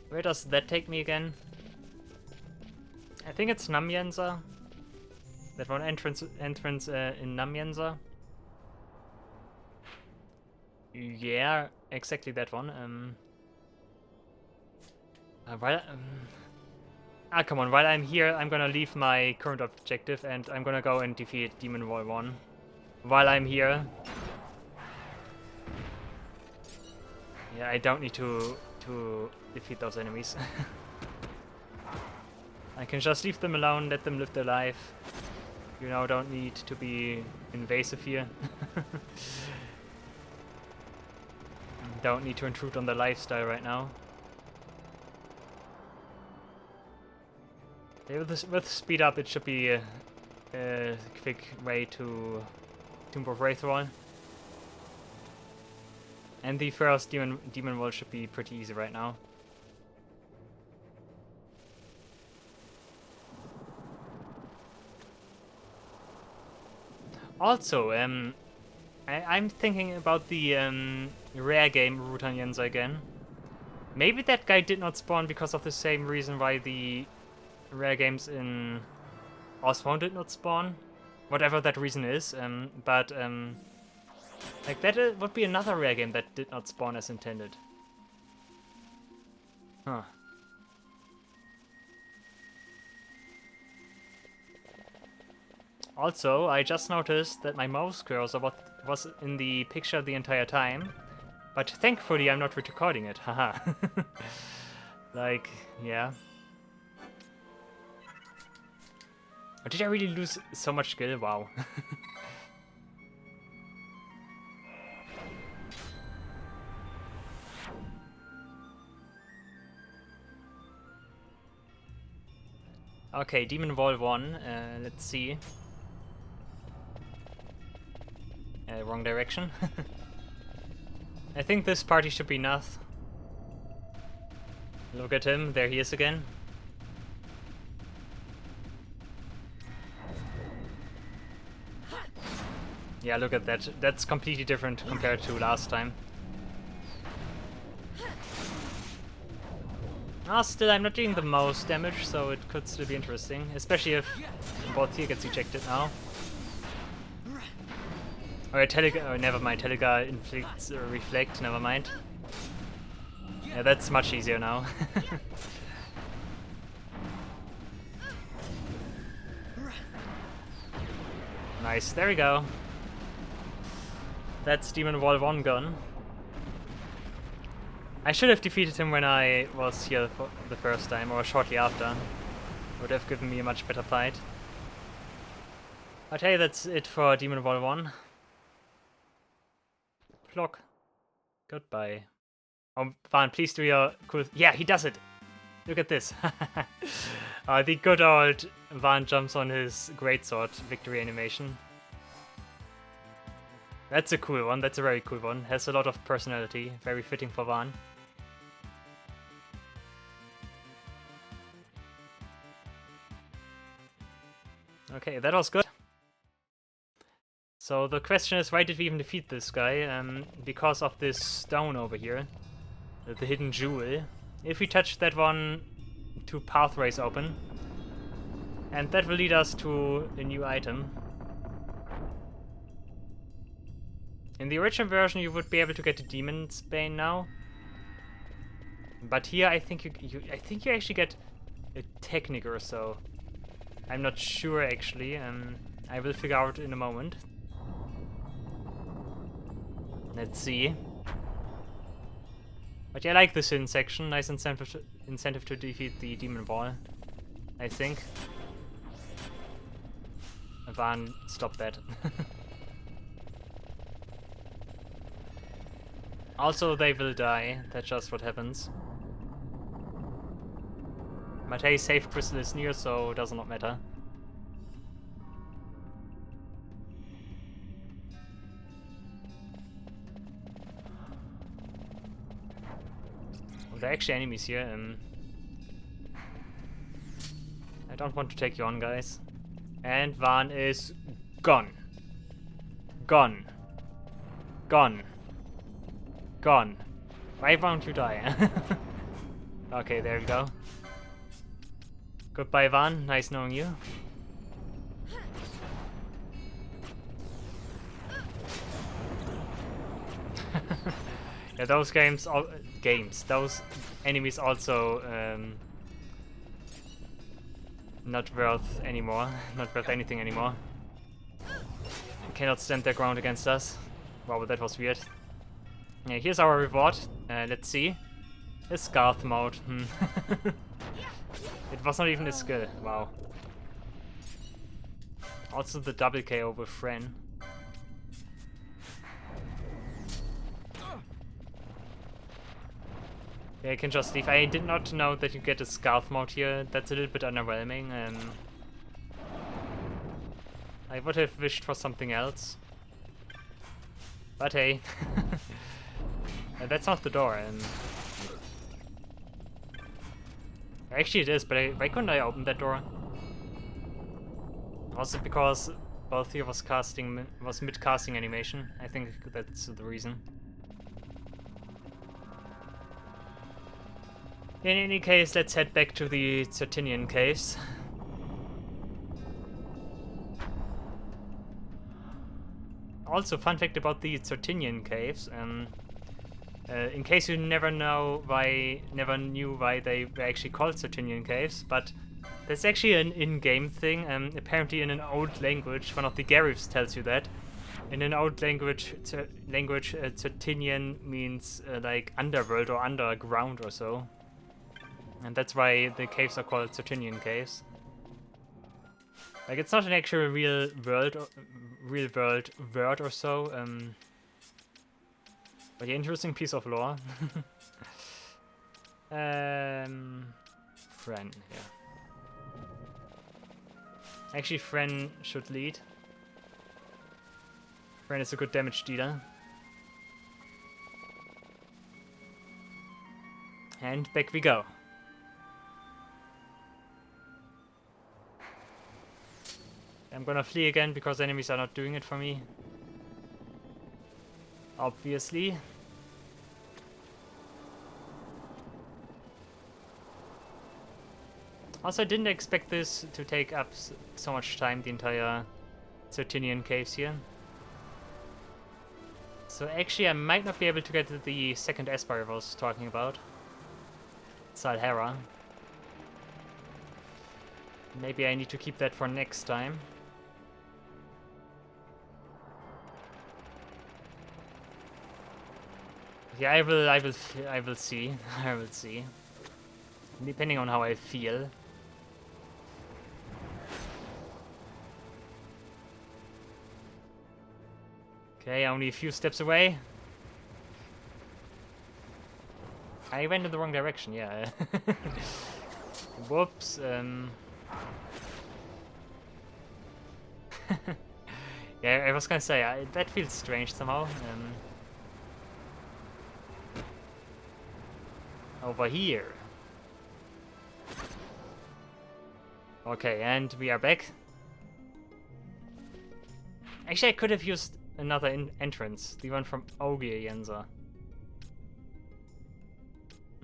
Where does that take me again? I think it's Namyenza. That one entrance in Namyenza. Yeah, exactly that one. Come on, while I'm here, I'm gonna leave my current objective and I'm gonna go and defeat Demon Wall 1. While I'm here. Yeah, I don't need to defeat those enemies. I can just leave them alone, let them live their life. You know, don't need to be invasive here. Don't need to intrude on their lifestyle right now. Yeah, with speed up, it should be a quick way to Tomb of Wraithwall. And the first demon wall should be pretty easy right now. Also, I'm thinking about the rare game Rutanyenza again. Maybe that guy did not spawn because of the same reason why the rare games in Oswald did not spawn. Whatever that reason is, like that would be another rare game that did not spawn as intended. Huh. Also, I just noticed that my mouse cursor was in the picture the entire time, but thankfully I'm not recording it, haha. Like, yeah. Or did I really lose so much skill? Wow. Okay, Demon Wall 1, let's see. Wrong direction. I think this party should be enough. Look at him, there he is again. Yeah, look at that. That's completely different compared to last time. Still, I'm not doing the most damage, so it could still be interesting. Especially if both here gets ejected now. Or never mind, Telegar inflicts reflect, never mind. Yeah, that's much easier now. Nice, there we go. That's Demon Wall 1 gone. I should have defeated him when I was here for the first time, or shortly after. Would have given me a much better fight. But hey, that's it for Demon Wall 1. Clock. Goodbye. Oh, Van, please do your cool... Yeah, he does it! Look at this. The good old Van jumps on his greatsword victory animation. That's a cool one, that's a very cool one. Has a lot of personality, very fitting for Van. Okay, that was good. So the question is, why did we even defeat this guy? Because of this stone over here. The hidden jewel. If we touch that one, 2 pathways open. And that will lead us to a new item. In the original version you would be able to get the Demon's Bane now. But here I think you actually get a technique or so. I'm not sure actually, I will figure out in a moment. Let's see. But yeah, I like this hidden section, nice incentive to defeat the Demon Wall, I think. Van, stop that. Also, they will die, that's just what happens. But hey, safe crystal is near, so it does not matter. Oh, there are actually enemies here. I don't want to take you on, guys. And Van is gone. Gone. Gone. Gone. Why won't you die? Okay, there we go. Goodbye, Van. Nice knowing you. Yeah, those those enemies also not worth anymore, not worth anything anymore. Cannot stand their ground against us. Wow, that was weird. Yeah, here's our reward. Let's see. A Scarf mode. It was not even a skill. Wow. Also the double KO with Fren. Yeah, you can just leave. I did not know that you get a Scarf mode here. That's a little bit underwhelming. I would have wished for something else. But hey. That's not the door. Actually it is, but why couldn't I open that door? Also because both here was mid-casting animation. I think that's the reason. In any case, let's head back to the XIII caves. Also, fun fact about the XIII caves. In case you never knew why they were actually called XIII caves, but that's actually an in-game thing. Apparently, in an old language, one of the Garifs tells you that. In an old language, XIII means like underworld or underground or so. And that's why the caves are called XIII caves. Like, it's not an actual real world word or so. But yeah, interesting piece of lore. Fren, yeah. Actually, Fren should lead. Fren is a good damage dealer. And back we go. I'm gonna flee again because enemies are not doing it for me. Obviously. Also, I didn't expect this to take up so much time, the entire XIII caves here. So actually I might not be able to get to the second Espire I was talking about. Salhara. Maybe I need to keep that for next time. Yeah, I will see. I will see. Depending on how I feel. Okay, only a few steps away. I went in the wrong direction, yeah. Whoops, yeah, I was gonna say, that feels strange somehow. Over here. Okay, and we are back. Actually, I could have used another entrance, the one from Xeavin.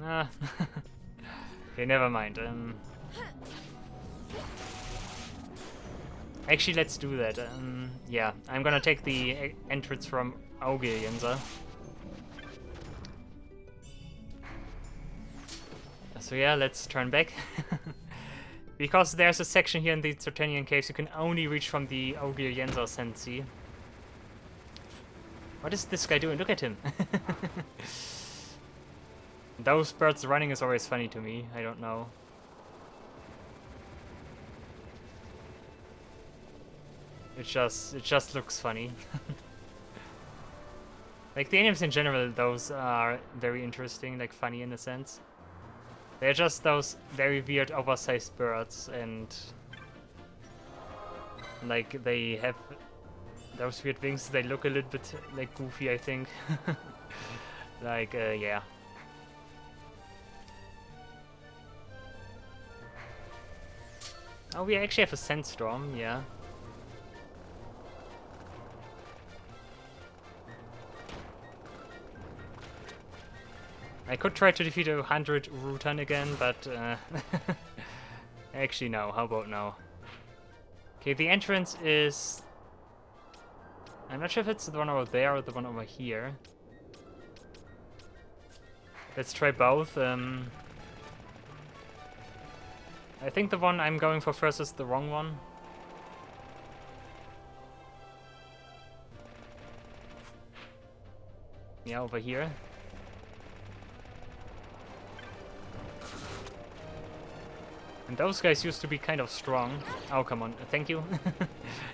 Ah. Okay, never mind. Actually, let's do that. Yeah, I'm gonna take the entrance from Xeavin. So yeah, let's turn back. Because there's a section here in the XIII caves you can only reach from the Xeavin Sensi. What is this guy doing? Look at him. Those birds running is always funny to me. I don't know. It just looks funny. Like the animals in general, those are very interesting, like funny in a sense. They're just those very weird oversized birds, and like they have those weird wings. They look a little bit like goofy, I think. Like, yeah. Oh, we actually have a sandstorm, yeah. I could try to defeat 100 Rutan again, but actually no, how about no? Okay, the entrance is... I'm not sure if it's the one over there or the one over here. Let's try both. I think the one I'm going for first is the wrong one. Yeah, over here. And those guys used to be kind of strong. Oh, come on. Thank you.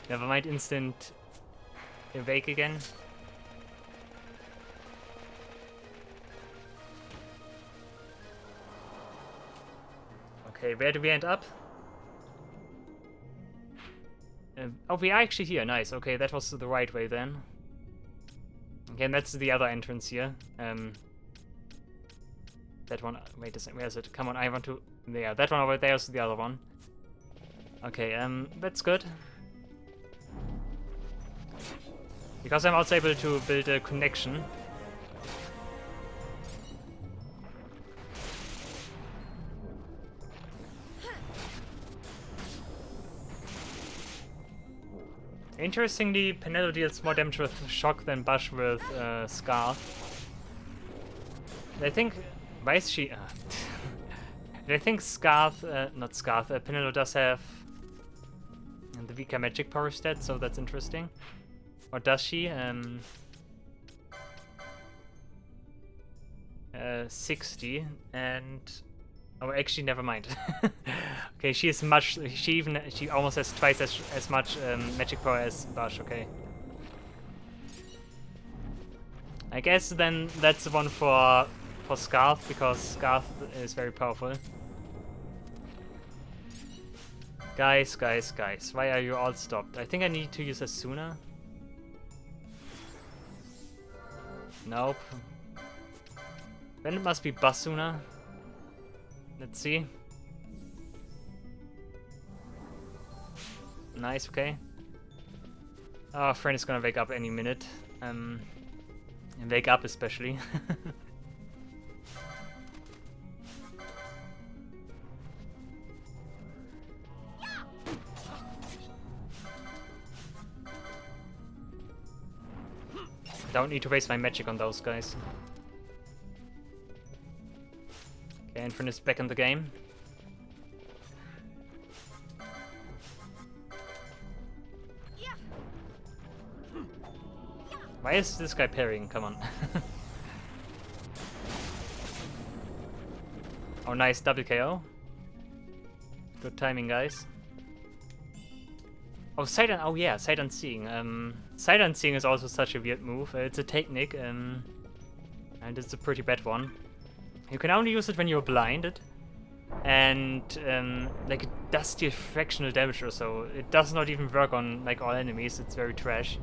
Never mind. Instant awake again. Okay, where do we end up? Oh, we are actually here. Nice. Okay, that was the right way then. Okay, and that's the other entrance here. That one. Wait a second. Where is it? Come on, I want to. Yeah, that one over there is the other one. Okay, that's good. Because I'm also able to build a connection. Interestingly, Penelo deals more damage with Shock than Bush with Scarf. I think... Why is she... I think Scarf... not Scarf, Penelo does have the weaker magic power stat, so that's interesting. Or does she? 60 and... Oh, actually, never mind. Okay, she is much. She almost has twice as much magic power as Bash. Okay. I guess then that's the one for Scarf, because Scarf is very powerful. Guys, why are you all stopped? I think I need to use Asuna. Nope. Then it must be Basuna. Let's see. Nice, okay. Our friend is gonna wake up any minute. And wake up especially. Don't need to waste my magic on those guys. Okay, Infern is back in the game. Why is this guy parrying? Come on. Oh, nice double KO. Good timing, guys. Oh, Sight oh yeah, Sight Unseeing. Sight Unseeing is also such a weird move. It's a technique, and it's a pretty bad one. You can only use it when you're blinded, and like it does deal fractional damage or so. It does not even work on like all enemies. It's very trash.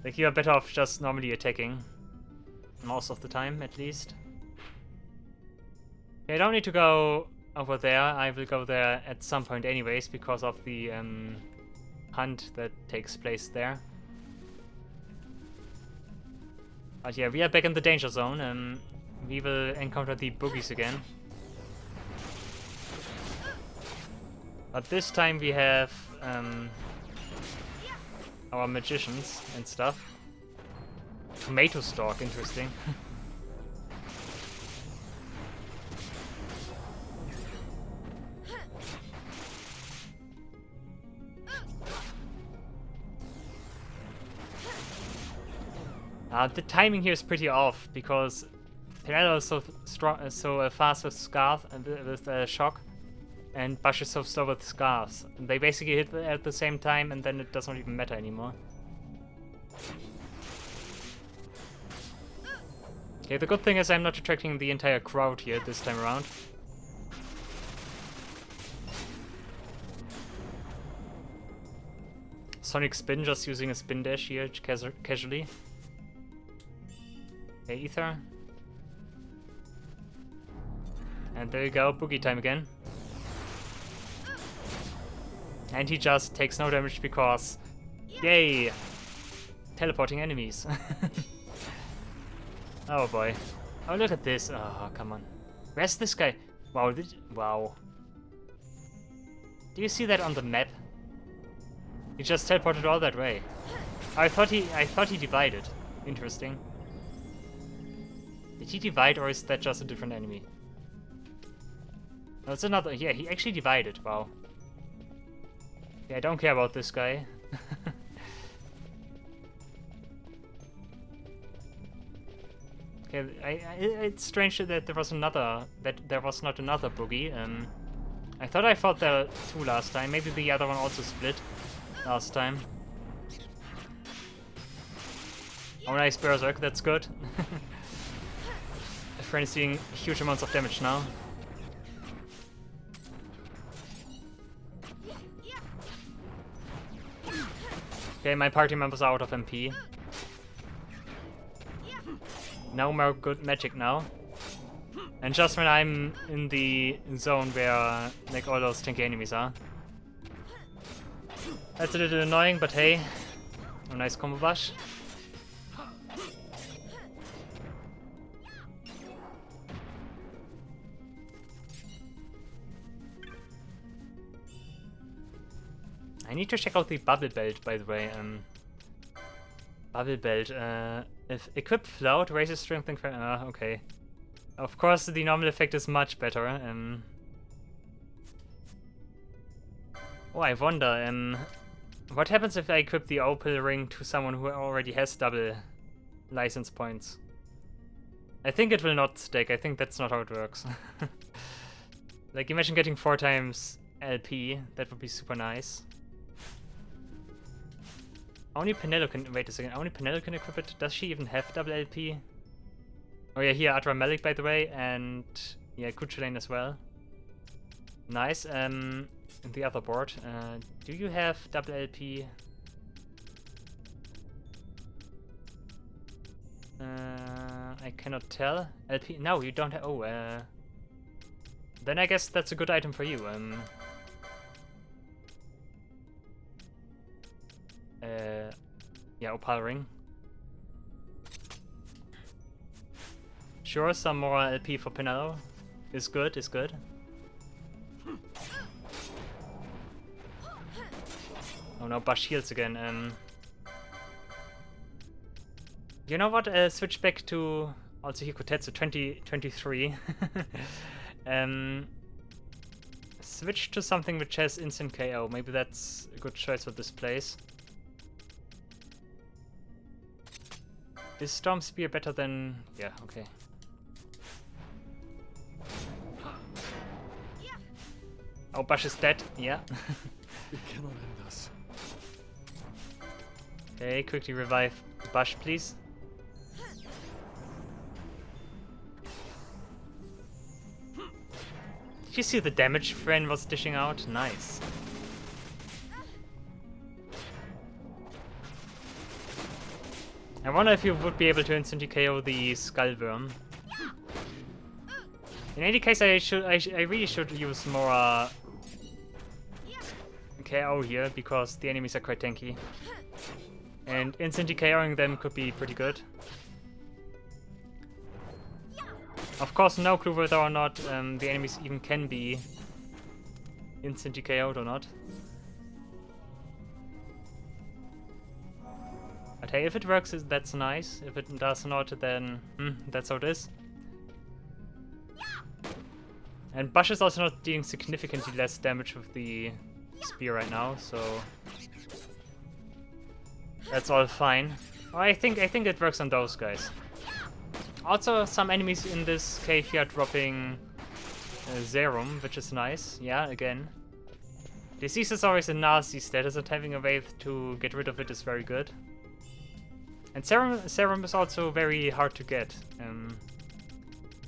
Like you are better off just normally attacking, most of the time at least. Okay, I don't need to go over there. I will go there at some point anyways because of the hunt that takes place there. But yeah, we are back in the danger zone. We will encounter the boogies again. But this time we have our magicians and stuff. Tomato stalk, interesting. The timing here is pretty off because Penelo is so strong, so fast with Scarf and with Shock, and Bush is so slow with Scarves. They basically hit at the same time, and then it does not even matter anymore. Okay, the good thing is I'm not attracting the entire crowd here this time around. Sonic Spin, just using a spin dash here casually. Okay, Ether. And there you go, boogie time again. And he just takes no damage because, yay, teleporting enemies. Oh boy. Oh, look at this. Oh, come on. Where's this guy? Wow, wow. Do you see that on the map? He just teleported all that way. I thought he divided. Interesting. Did he divide, or is that just a different enemy? No, it's another. Yeah, he actually divided. Wow. Yeah, I don't care about this guy. Okay, it's strange that there was another. That there was not another boogie. I thought I fought there two last time. Maybe the other one also split last time. Oh, nice Berserk. That's good. My friend is doing huge amounts of damage now. Okay, my party members are out of MP. No more good magic now. And just when I'm in the zone where like all those tanky enemies are. That's a little annoying, but hey. A nice combo bash. I need to check out the bubble belt, by the way. Bubble belt. If equip float raises strength and okay. Of course, the normal effect is much better. Oh, I wonder. What happens if I equip the opal ring to someone who already has double license points? I think it will not stack. I think that's not how it works. Like, imagine getting 4 times LP. That would be super nice. Only Penelo can. Wait a second. Only Penelo can equip it. Does she even have double LP? Oh yeah, here Atra Malik, by the way, and yeah, Kuchulain as well. Nice. And the other board. Do you have double LP? I cannot tell. LP? No, you don't have. Oh. Then I guess that's a good item for you. Yeah, Opal Ring. Sure, some more LP for Penelo is good, is good. Oh no, Bash heals again. You know what? Switch back to also Hikotetsu 2023. Switch to something which has instant KO. Maybe that's a good choice for this place. Is Storm Spear better than... Yeah, okay. Oh, Bash is dead. Yeah. It cannot end us. Okay, quickly revive Bash, please. Did you see the damage Fren was dishing out? Nice. I wonder if you would be able to instantly KO the Skullworm. In any case, I really should use more KO here because the enemies are quite tanky, and instantly KOing them could be pretty good. Of course, no clue whether or not the enemies even can be instantly KO'd or not. But hey, if it works, that's nice. If it does not, then that's how it is. And Bash is also not dealing significantly less damage with the spear right now, so that's all fine. Oh, I think it works on those guys. Also, some enemies in this cave here are dropping Serum, which is nice. Yeah, again. Disease is always a nasty status, and having a way to get rid of it is very good. And Serum is also very hard to get.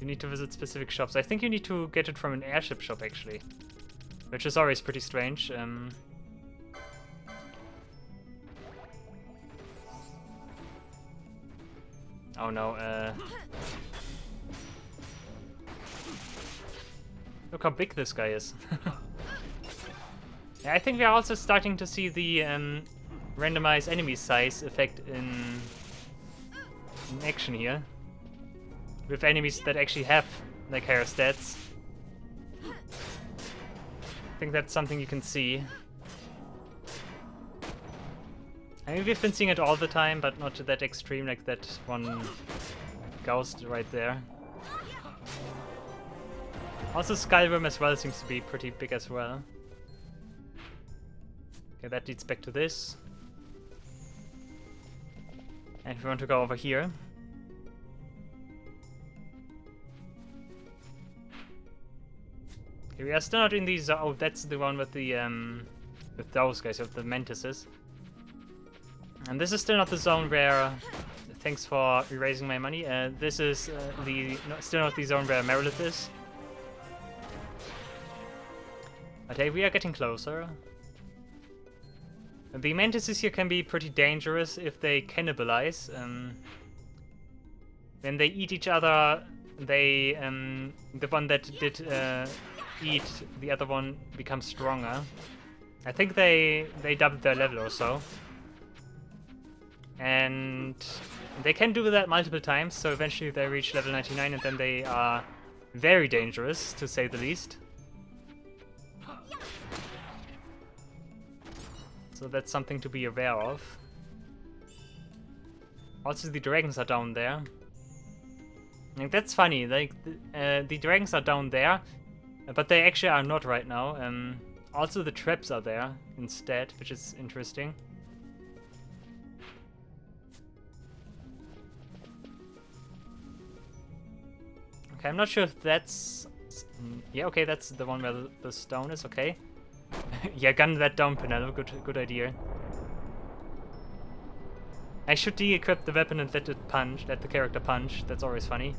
You need to visit specific shops. I think you need to get it from an airship shop, actually. Which is always pretty strange. Oh no, look how big this guy is. Yeah, I think we are also starting to see the randomized enemy size effect in action here. with enemies that actually have like higher stats. I think that's something you can see. I mean, we've been seeing it all the time, but not to that extreme, like that one ghost right there. Also, Skyrim as well seems to be pretty big as well. Okay, that leads back to this. And we want to go over here. Okay, we are still not in these. Oh, that's the one with the with those guys, with the mantises. And this is still not the zone where. Thanks for erasing my money. This is still not the zone where Marilith is. But hey, we are getting closer. The mantises here can be pretty dangerous if they cannibalize. When they eat each other, they the one that did eat the other one becomes stronger. I think they doubled their level or so. And they can do that multiple times, so eventually they reach level 99 and then they are very dangerous, to say the least. So that's something to be aware of. Also, the dragons are down there. Like, that's funny, like, the dragons are down there, but they actually are not right now. Also, the traps are there instead, which is interesting. Okay, I'm not sure if that's... Yeah, okay, that's the one where the stone is, okay. Yeah, gun that down, Penelope, good idea. I should de-equip the weapon and let the character punch, that's always funny.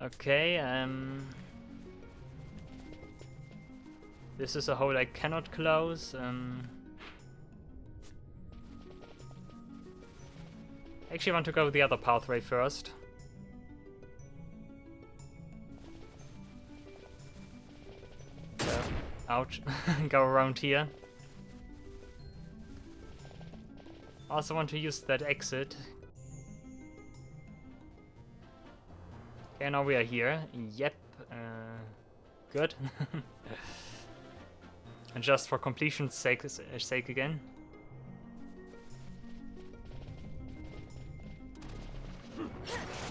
Okay, this is a hole I cannot close, I actually want to go the other pathway first. So, ouch. Go around here. Also want to use that exit. Okay, now we are here. Yep. Good. And just for completion's sake again.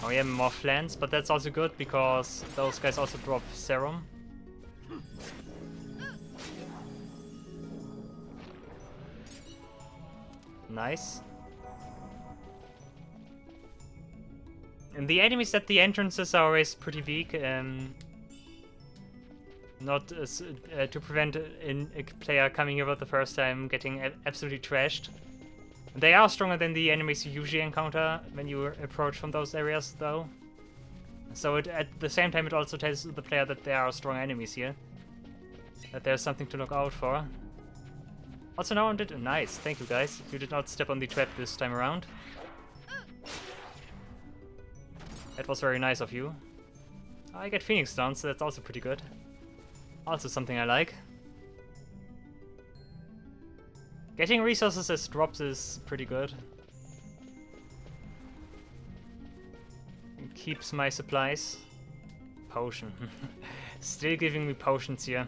Oh yeah, more flans, but that's also good because those guys also drop serum. Nice. And the enemies at the entrances are always pretty weak, not to prevent a player coming here for the first time getting absolutely trashed. They are stronger than the enemies you usually encounter when you approach from those areas, though. So at the same time, it also tells the player that there are strong enemies here. That there's something to look out for. Also, no one did... Nice, thank you guys. You did not step on the trap this time around. That was very nice of you. I get Phoenix down, so that's also pretty good. Also something I like. Getting resources as drops is pretty good. It keeps my supplies. Potion. Still giving me potions here.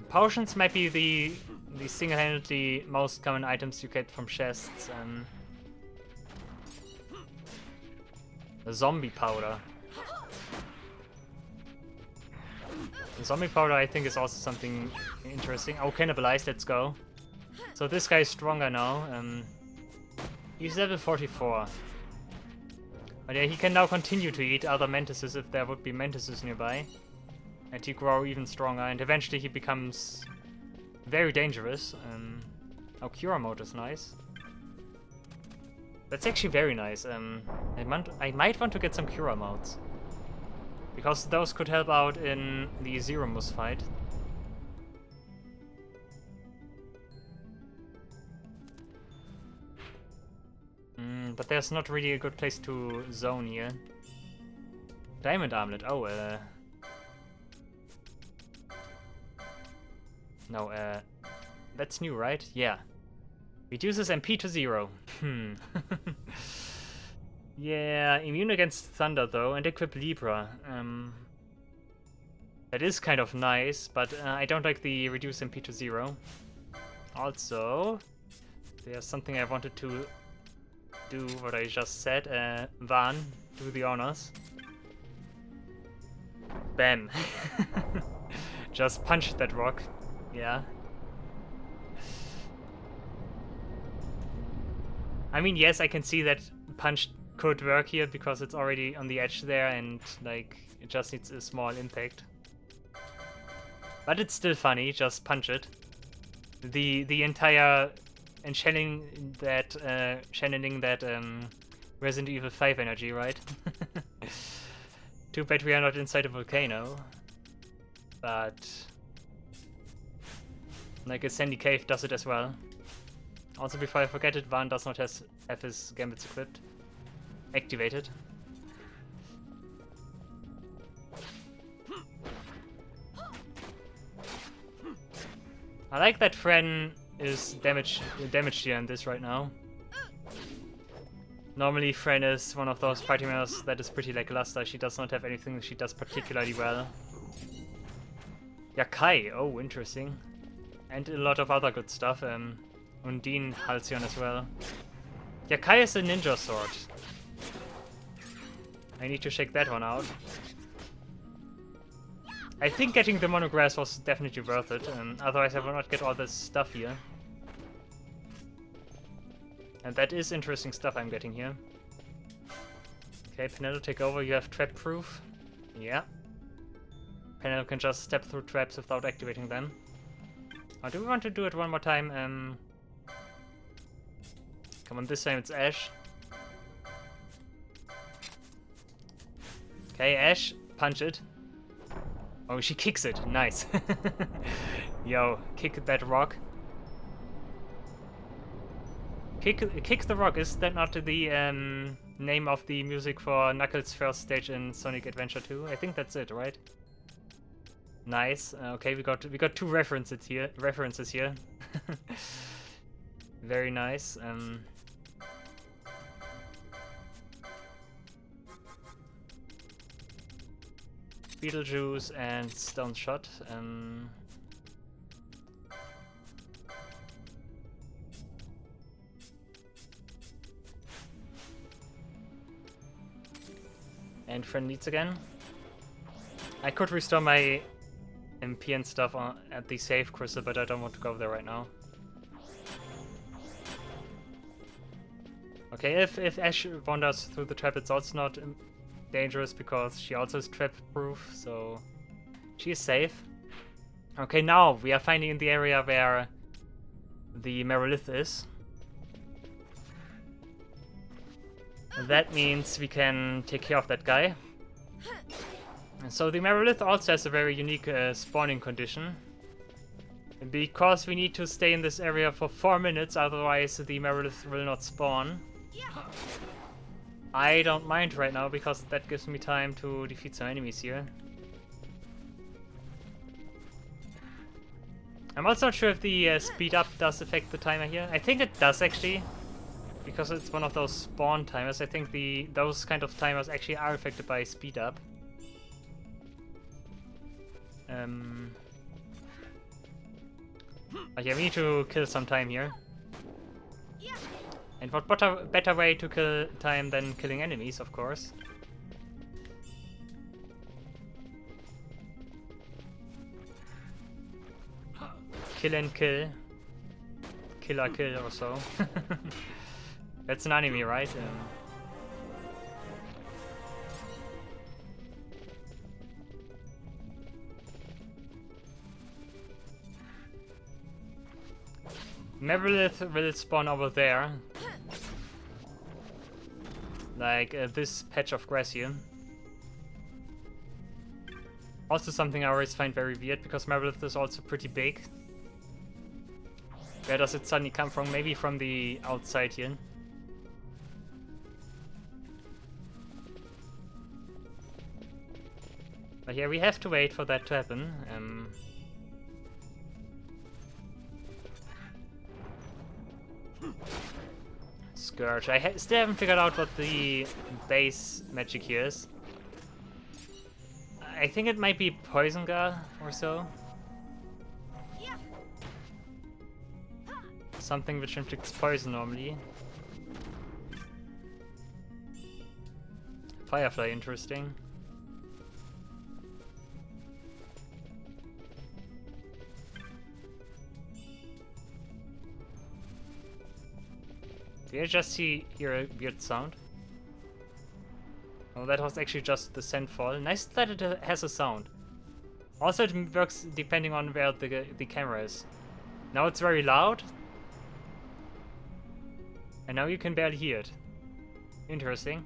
Potions might be the single-handedly most common items you get from chests. The zombie powder. The zombie powder, I think, is also something interesting. Oh, cannibalized, let's go. So this guy is stronger now. He's level 44. But yeah, he can now continue to eat other mantises if there would be mantises nearby. And he grow even stronger, and eventually he becomes very dangerous. Oh, Cura mode is nice. That's actually very nice. I might want to get some Cura modes. Because those could help out in the Zeromus fight. But there's not really a good place to zone here. Diamond Armlet, oh, No, that's new, right? Yeah. Reduces MP to 0. Yeah, immune against thunder though, and equip Libra. That is kind of nice, but I don't like the reduce MP to 0. Also, there's something I wanted to do what I just said. Van, do the honors. Bam. Just punch that rock. Yeah. I mean, yes, I can see that punch could work here because it's already on the edge there and like it just needs a small impact. But it's still funny, just punch it. The entire channeling that Resident Evil 5 energy, right? Too bad we are not inside a volcano. But like a sandy cave does it as well. Also, before I forget it, Van does not have his gambits equipped. Activated. I like that Fren is damaged here in this right now. Normally Fren is one of those party members that is pretty lackluster. She does not have anything that she does particularly well. Yakai, oh interesting. And a lot of other good stuff. Undine Halcyon as well. Yakai is a ninja sword. I need to check that one out. I think getting the monographs was definitely worth it, otherwise I will not get all this stuff here. And that is interesting stuff I'm getting here. Okay, Penelo, take over. You have trap proof. Yeah. Penelo can just step through traps without activating them. Or do we want to do it one more time? Come on, this time it's Ash. Okay, Ash, punch it. Oh, she kicks it. Nice. Yo, kick that rock. Kick the rock. Is that not the name of the music for Knuckles' first stage in Sonic Adventure 2? I think that's it, right? Nice. Okay, we got two references here. Very nice. Beetlejuice and Stone Shot. And Friend meets again. I could restore my MP and stuff at the save crystal, but I don't want to go there right now. Okay, if Ash wanders through the trap, it's also not dangerous because she also is trap proof, so she is safe. Okay, now we are finally in the area where the Marilith is. And that means we can take care of that guy. And so the Marilith also has a very unique spawning condition. Because we need to stay in this area for 4 minutes, otherwise the Marilith will not spawn. I don't mind right now, because that gives me time to defeat some enemies here. I'm also not sure if the speed up does affect the timer here. I think it does actually, because it's one of those spawn timers. I think those kind of timers actually are affected by speed up. But yeah, we need to kill some time here. And what better way to kill time than killing enemies, of course. Kill and kill. Killer kill or so. That's an anime, right? Marilith will spawn over there. Like this patch of grass here. Also something I always find very weird, because Marilith is also pretty big. Where does it suddenly come from? Maybe from the outside here. But yeah, we have to wait for that to happen. Scourge. I still haven't figured out what the base magic here is. I think it might be Poison Gar or so. Something which inflicts poison normally. Firefly, interesting. Did I just hear a weird sound? Oh, that was actually just the sandfall. Nice that it has a sound. Also, it works depending on where the camera is. Now it's very loud. And now you can barely hear it. Interesting.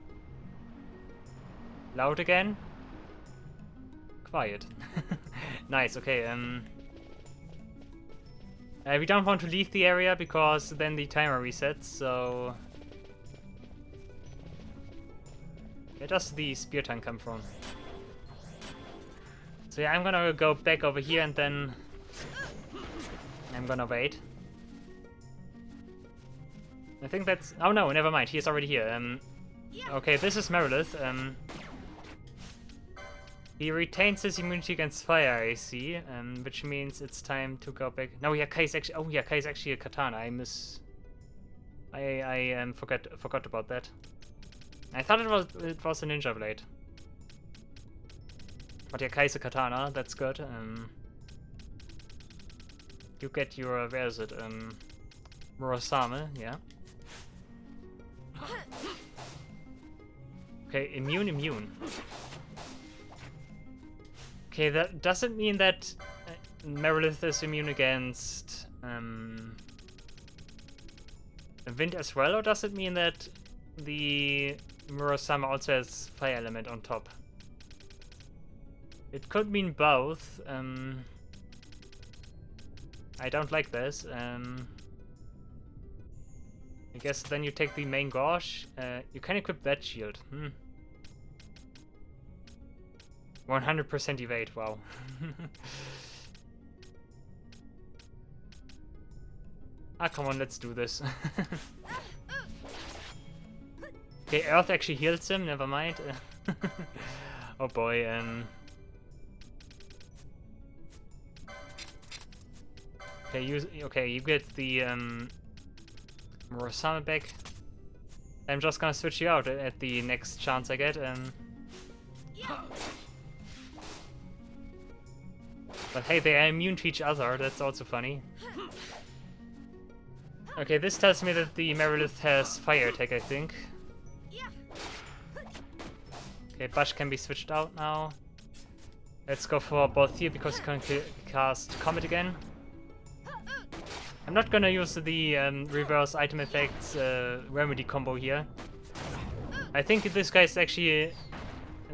Loud again. Quiet. Nice, okay, we don't want to leave the area because then the timer resets, so... Where does the spear tank come from? So yeah, I'm gonna go back over here and then... I'm gonna wait. I think that's... Oh no, never mind, he's already here. Okay, this is Marilith. He retains his immunity against fire, I see, which means it's time to go back. No, yeah, Kai's actually. Oh, yeah, Kai's actually a katana. I forgot about that. I thought it was a ninja blade. But yeah, Kai's a katana. That's good. You get your where is it? Murasame, yeah. Okay, immune. Okay, that doesn't mean that Marilith is immune against wind as well, or does it mean that the Murasame also has fire element on top? It could mean both. I don't like this. I guess then you take the main gauge. You can equip that shield. 100% evade, wow. Ah, come on, let's do this. Okay, Earth actually heals him, never mind. Oh boy, Okay, you get the Murasame back. I'm just gonna switch you out at the next chance I get. But hey, they are immune to each other, that's also funny. Okay, this tells me that the Marilith has fire attack, I think. Okay, Bash can be switched out now. Let's go for both here because you can cast Comet again. I'm not gonna use the reverse item effects remedy combo here. I think this guy is actually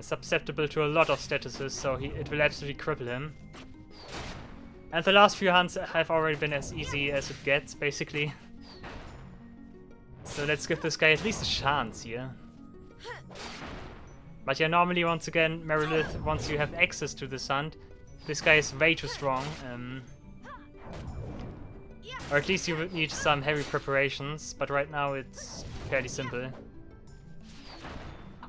susceptible to a lot of statuses, so it will absolutely cripple him. And the last few hunts have already been as easy as it gets, basically. So let's give this guy at least a chance here. But yeah, normally, once again, Marilith, once you have access to this hunt, this guy is way too strong. Or at least you would need some heavy preparations, but right now it's fairly simple.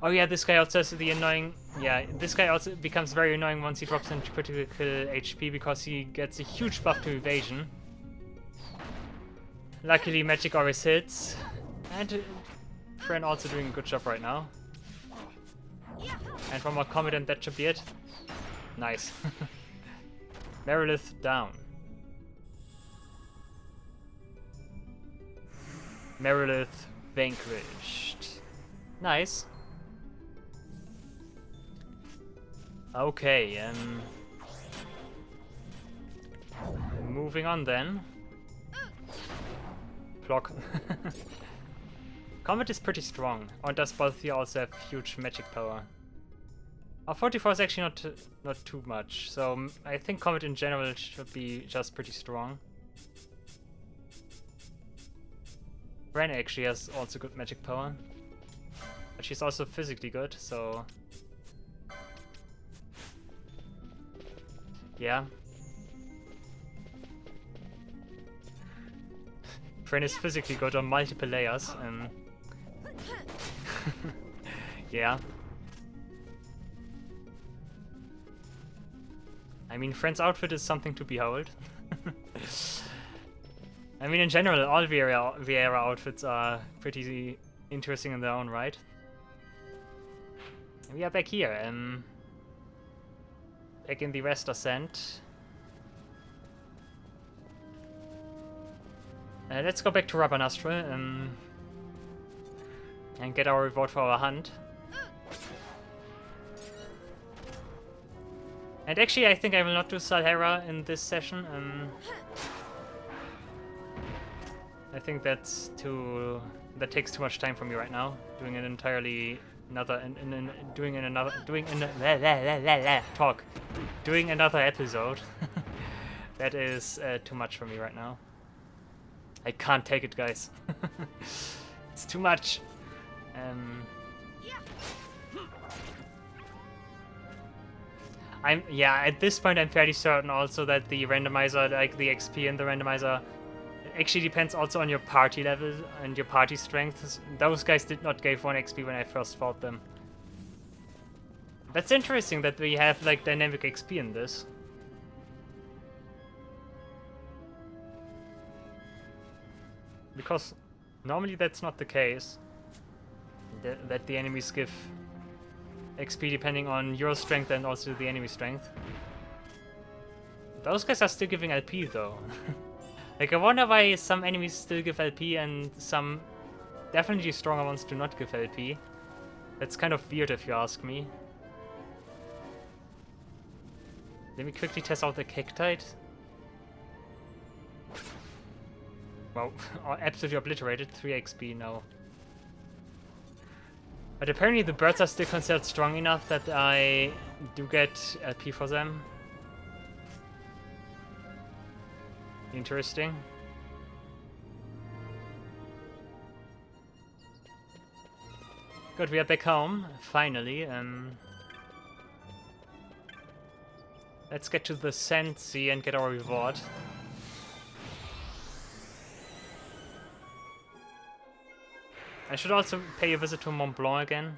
Oh yeah, this guy also has the annoying... Yeah, this guy also becomes very annoying once he drops into critical HP because he gets a huge buff to evasion. Luckily, magic always hits. And Fran also doing a good job right now. And one more Comet and that should be it. Nice. Marilith down. Marilith vanquished. Nice. Okay, moving on then. Block. Comet is pretty strong. Or does both here also have huge magic power? 44 is actually not too much, so I think Comet in general should be just pretty strong. Ren actually has also good magic power. But she's also physically good, so... Yeah. Friend is physically good on multiple layers. Yeah. I mean, Friend's outfit is something to behold. I mean, in general, all Vieira outfits are pretty interesting in their own right. We are back here, back in the West Ascent. Let's go back to Rabanastre, and get our reward for our hunt. And actually, I think I will not do Salhara in this session. I think that takes too much time for me right now. Doing an entirely doing another episode. That is too much for me right now. I can't take it, guys. It's too much. At this point I'm fairly certain also that the randomizer, like the XP in the randomizer, actually depends also on your party level and your party strength. Those guys did not give 1 XP when I first fought them. That's interesting that we have like dynamic XP in this. Because normally that's not the case. That the enemies give XP depending on your strength and also the enemy strength. Those guys are still giving LP though. Like, I wonder why some enemies still give LP and some definitely stronger ones do not give LP. That's kind of weird if you ask me. Let me quickly test out the Cactite. Wow, absolutely obliterated. 3 XP now. But apparently the birds are still considered strong enough that I do get LP for them. Interesting. Good, we are back home, finally. Let's get to the Sand Sea and get our reward. I should also pay a visit to Mont Blanc again.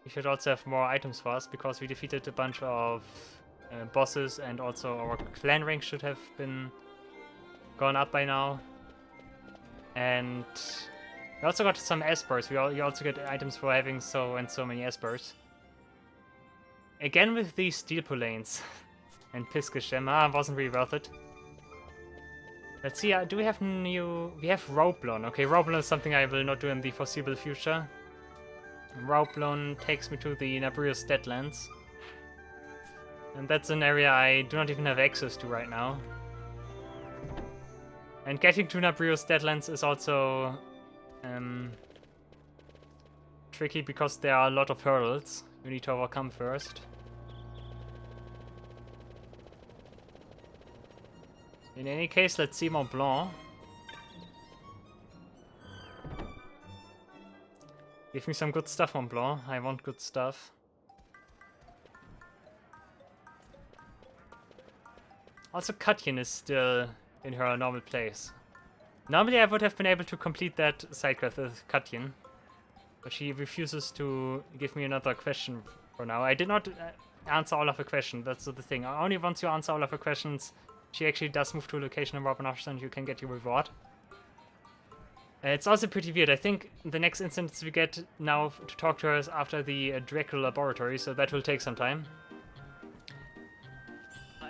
We should also have more items for us, because we defeated a bunch of bosses, and also our clan rank should have been gone up by now. And we also got some espers. You also get items for having so many espers. Again with these steel polanes and Piskish gem. Wasn't really worth it. Let's see, do we have we have Roblon. Okay, Roblon is something I will not do in the foreseeable future. Roblon takes me to the Nabrius Deadlands. And that's an area I do not even have access to right now. And getting to Nabrius Deadlands is also tricky because there are a lot of hurdles you need to overcome first. In any case, let's see Mont Blanc. Give me some good stuff, Mont Blanc. I want good stuff. Also, Katjen is still in her normal place. Normally I would have been able to complete that side quest with Katjen, but she refuses to give me another question for now. I did not answer all of her questions, that's the thing. Only once you answer all of her questions, she actually does move to a location in Rabanastre and you can get your reward. It's also pretty weird. I think the next instance we get now to talk to her is after the Dracula laboratory, so that will take some time.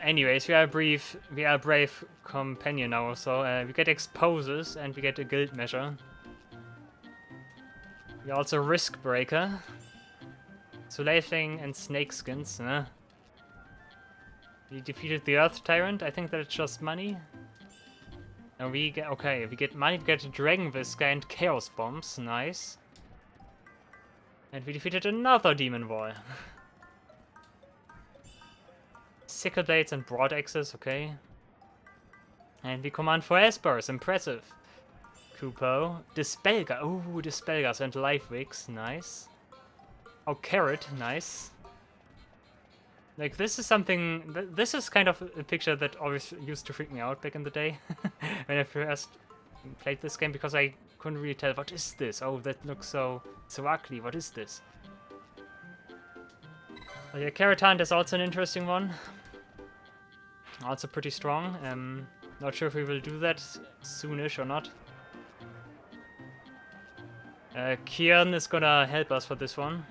Anyways, we are a brave companion now, so we get exposes and we get a guild measure. We are also risk breaker. Sulathing and snakeskins. We defeated the Earth Tyrant. I think that's just money. And we get we get money. We get Dragon Whisker and Chaos Bombs. Nice. And we defeated another Demon Wall. Sickle Blades and Broad Axes, okay. And we command for Espers, impressive. Kupo, Dispelga, ooh, Dispelgas and Life Wigs, nice. Oh, Carrot, nice. Like, this is something, this is kind of a picture that always used to freak me out back in the day. When I first played this game because I couldn't really tell what is this. Oh, that looks so ugly. What is this? Oh, yeah, Keratan is also an interesting one. Also pretty strong. Not sure if we will do that soonish or not. Kian is gonna help us for this one.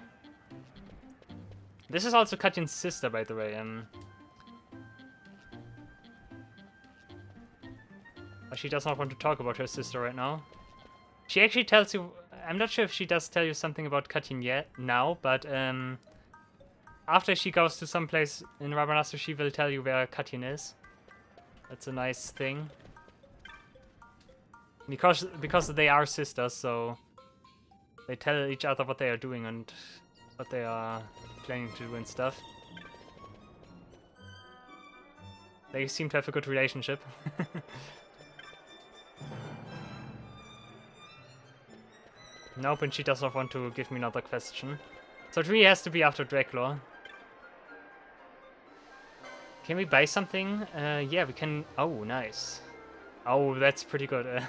This is also Katyan's sister, by the way. But she does not want to talk about her sister right now. She actually tells you... I'm not sure if she does tell you something about Katyan yet now, but after she goes to some place in Rabanastre, she will tell you where Katyan is. That's a nice thing. Because they are sisters, so they tell each other what they are doing and what they are planning to do and stuff. They seem to have a good relationship. Nope, and she does not want to give me another question. So it really has to be after Dracula. Can we buy something? Yeah, we can... Oh, nice. Oh, that's pretty good.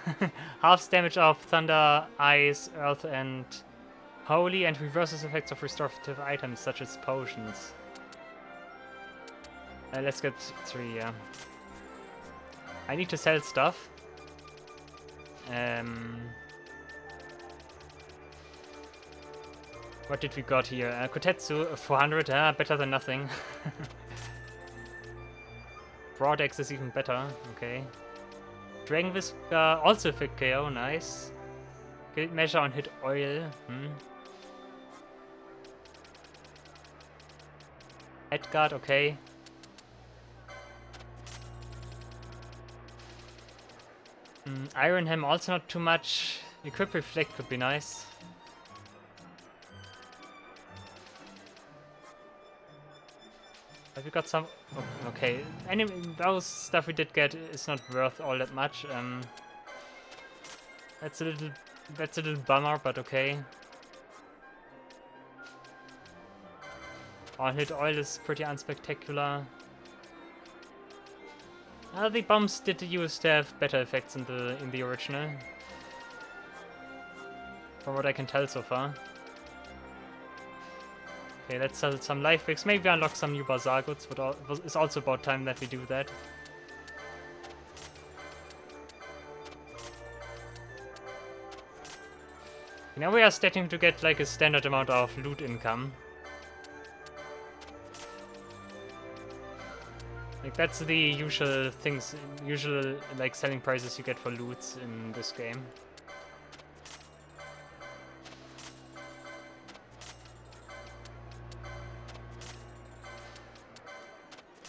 Half damage of Thunder, Ice, Earth, and Holy, and reverses effects of restorative items such as potions. Let's get 3, yeah. I need to sell stuff. What did we got here? Kotetsu, 400, better than nothing. Broad Axe is even better, okay. Dragon Wisp, also fit KO, nice. Guild Measure on hit oil, Headguard, okay. Iron Ham, also not too much. Equip Reflect could be nice. Have we got some... Oh, okay, those stuff we did get is not worth all that much. That's a little bummer, but okay. On-hit oil is pretty unspectacular. The bombs did used to have better effects in the original, from what I can tell so far. Okay, let's sell some life picks. Maybe unlock some new Bazaar goods, but it's also about time that we do that. Now we are starting to get like a standard amount of loot income. Like that's the usual things, usual like selling prices you get for loots in this game.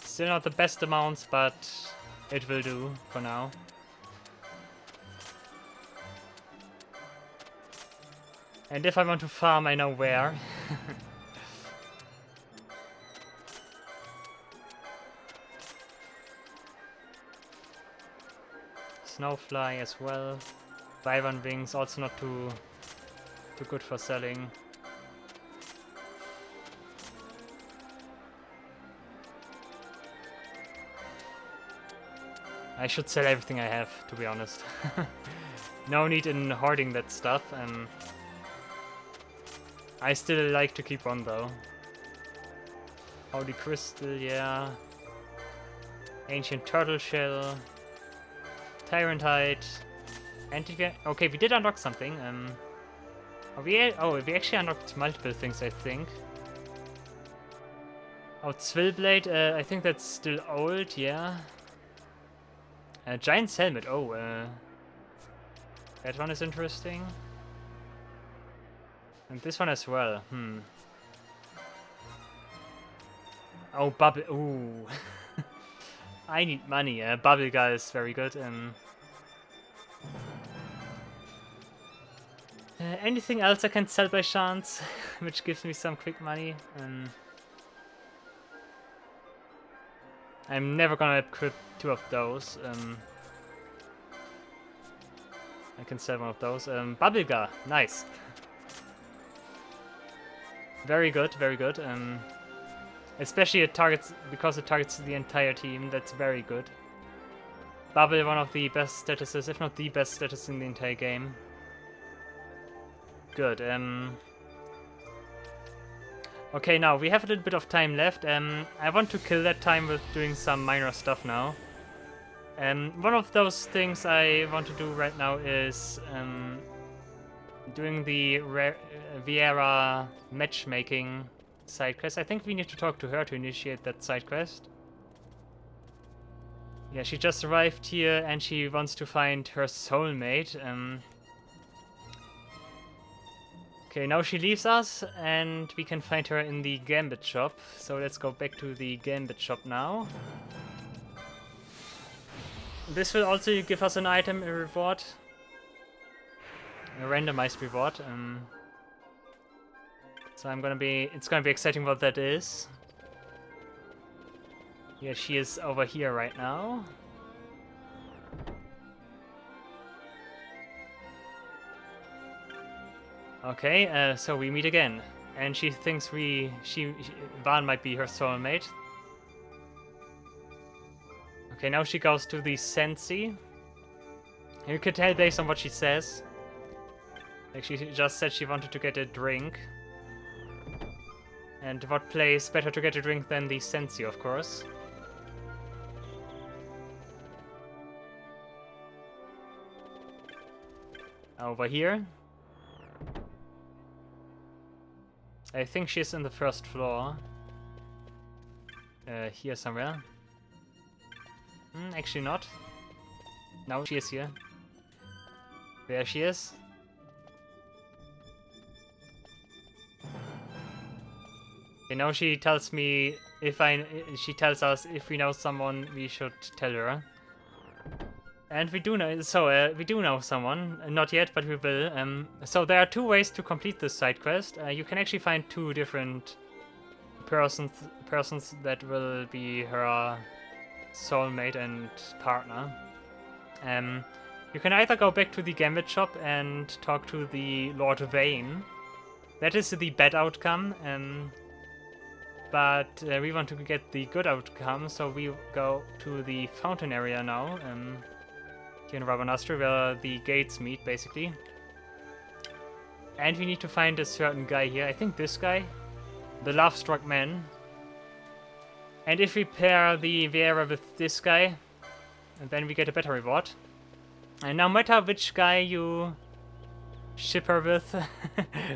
Still not the best amounts, but it will do for now. And if I want to farm, I know where. Snowfly as well. Wyvern Wings, also not too good for selling. I should sell everything I have, to be honest. No need in hoarding that stuff. I still like to keep one though. Holy Crystal, yeah. Ancient Turtle Shell. Tyrant Hide. Okay, we did unlock something. We actually unlocked multiple things, I think. Oh, Zwillblade, I think that's still old, yeah. Giant's Helmet, that one is interesting. And this one as well, Oh, Bubble, ooh. I need money, Bubble Guy is very good. Anything else I can sell by chance, which gives me some quick money? I'm never gonna equip 2 of those. I can sell one of those. Bubblegar, nice. Very good, very good. Especially it targets, because it targets the entire team, that's very good. Bubble, one of the best statuses, if not the best status in the entire game. Good. Okay, now we have a little bit of time left. I want to kill that time with doing some minor stuff now. One of those things I want to do right now is doing the Viera matchmaking side quest. I think we need to talk to her to initiate that side quest. Yeah, she just arrived here and she wants to find her soulmate. Okay, now she leaves us and we can find her in the Gambit shop. So let's go back to the Gambit shop now. This will also give us an item, a reward. A randomized reward. So it's gonna be exciting what that is. Yeah, she is over here right now. Okay, so we meet again, and she thinks Van might be her soulmate. Okay, now she goes to the Sensi. You can tell based on what she says. Like she just said she wanted to get a drink. And what place better to get a drink than the Sensi, of course. Over here. I think she's in the first floor. Here somewhere. Actually not. No, she is here. There she is. You know, she tells me she tells us if we know someone, we should tell her. And we do know, we do know someone. Not yet, but we will. So there are two ways to complete this side quest. You can actually find two different persons that will be her soulmate and partner. You can either go back to the Gambit shop and talk to the Lord Vane. That is the bad outcome. But we want to get the good outcome, so we go to the fountain area now. Here in Rabanastre, where the gates meet, basically. And we need to find a certain guy here. I think this guy. The love-struck man. And if we pair the Viera with this guy, then we get a better reward. And no matter which guy you ship her with,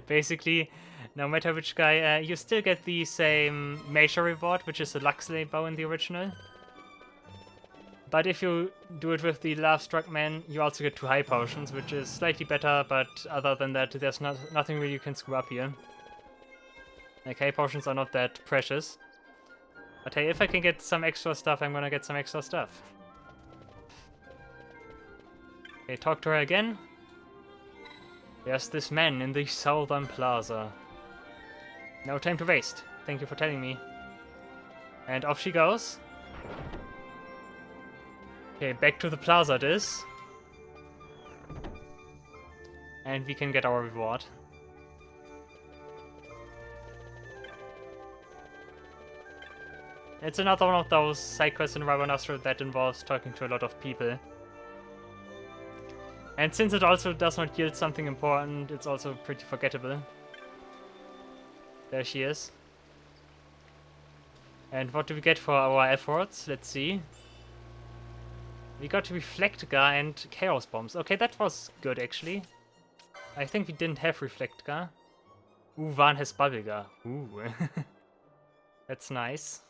basically, no matter which guy, you still get the same major reward, which is a Luxley bow in the original. But if you do it with the love-struck man, you also get 2 high potions, which is slightly better, but other than that, there's nothing really you can screw up here. Like, high potions are not that precious. But hey, if I can get some extra stuff, I'm gonna get some extra stuff. Okay, talk to her again. There's this man in the southern plaza. No time to waste. Thank you for telling me. And off she goes. Okay, back to the plaza it is. And we can get our reward. It's another one of those side quests in Rabanastre that involves talking to a lot of people. And since it also does not yield something important, it's also pretty forgettable. There she is. And what do we get for our efforts? Let's see. We got Reflectgar and Chaos Bombs. Okay, that was good, actually. I think we didn't have Reflectgar. Ooh, Van has Bubblegar. Ooh. That's nice.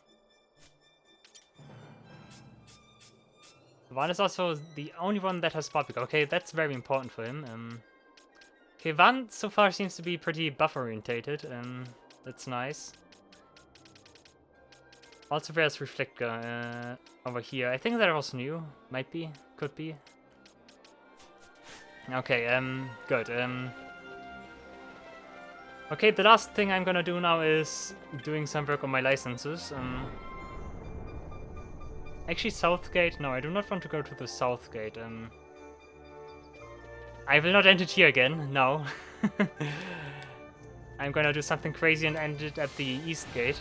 Van is also the only one that has Bubblegar. Okay, that's very important for him. Okay, Van so far seems to be pretty buff-orientated. That's nice. Also, there's Reflectgar over here. I think that was new. Might be. Could be. Okay, good. Okay, the last thing I'm gonna do now is doing some work on my licenses. Actually, Southgate? No, I do not want to go to the Southgate. I will not end it here again. No. I'm gonna do something crazy and end it at the East Gate.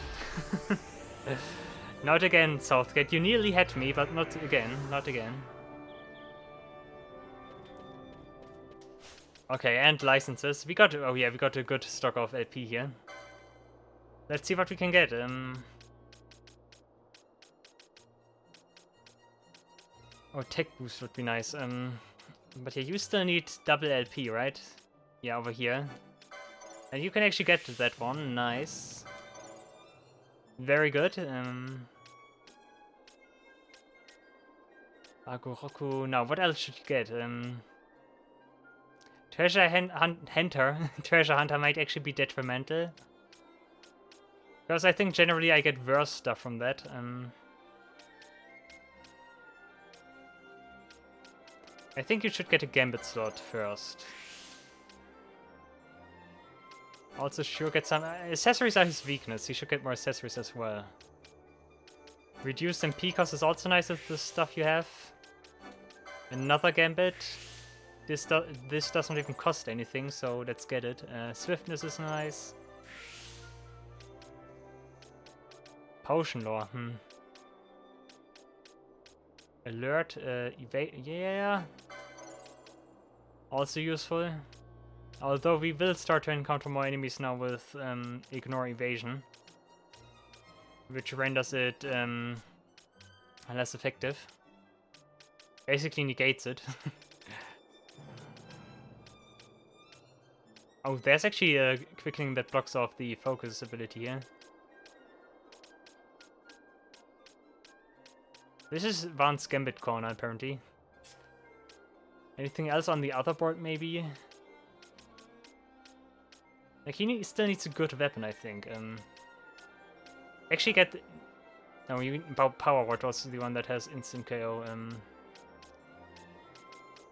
Not again, Southgate. You nearly had me, but not again. Not again. Okay, and licenses. We got, oh yeah, we got a good stock of LP here. Let's see what we can get. Oh, tech boost would be nice. But yeah, you still need double LP, right? Yeah, over here. And you can actually get to that one. Nice. Very good. Agoroku. Now, what else should you get? Treasure Hunter. Treasure Hunter might actually be detrimental. Because I think generally I get worse stuff from that. I think you should get a Gambit slot first. Also, sure, get some... accessories are his weakness. He should get more accessories as well. Reduced MP cost is also nice with the stuff you have. Another Gambit. This doesn't even cost anything, so let's get it. Swiftness is nice. Potion lore, Alert, evade, yeah. Also useful. Although we will start to encounter more enemies now with ignore evasion. Which renders it less effective. Basically negates it. Oh, there's actually a quickening that blocks off the focus ability here. This is Van's Gambit corner, apparently. Anything else on the other board, maybe? Like, he still needs a good weapon, I think. Actually get... No, Power Ward was the one that has instant KO.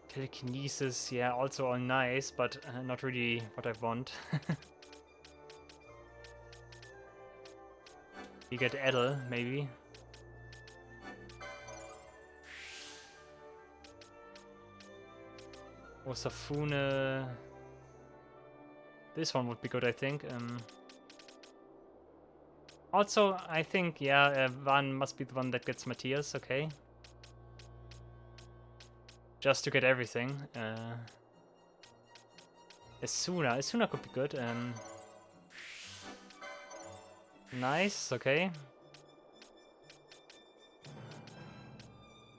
Telekinesis, yeah, also all nice, but not really what I want. You get Edel, maybe. Osafune. This one would be good, I think. Also, I think, yeah, Van must be the one that gets Matthias, okay. Just to get everything. Asuna could be good. Nice, okay.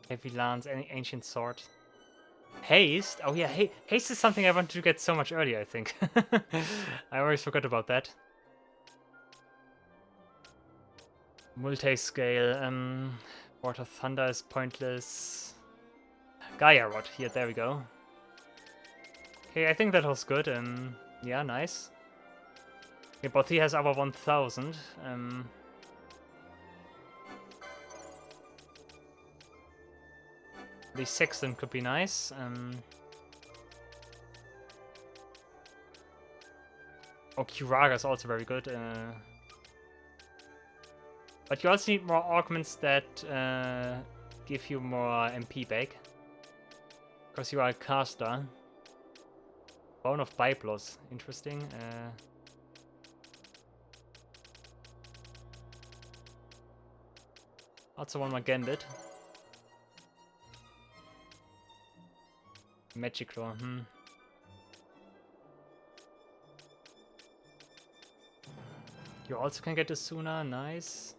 Heavy Lance, Ancient Sword. Haste? Oh yeah, Haste is something I wanted to get so much earlier, I think. I always forgot about that. Multi-scale, Water Thunder is pointless. Gaia Rod, here, there we go. Okay, I think that was good, yeah, nice. Yeah, but he has our 1000, The Sexton could be nice. Oh, Kiraga is also very good. But you also need more augments that give you more MP back. Because you are a caster. Bone of Byblos, interesting. Also one more Gambit. Magic Law, You also can get a Suna, nice.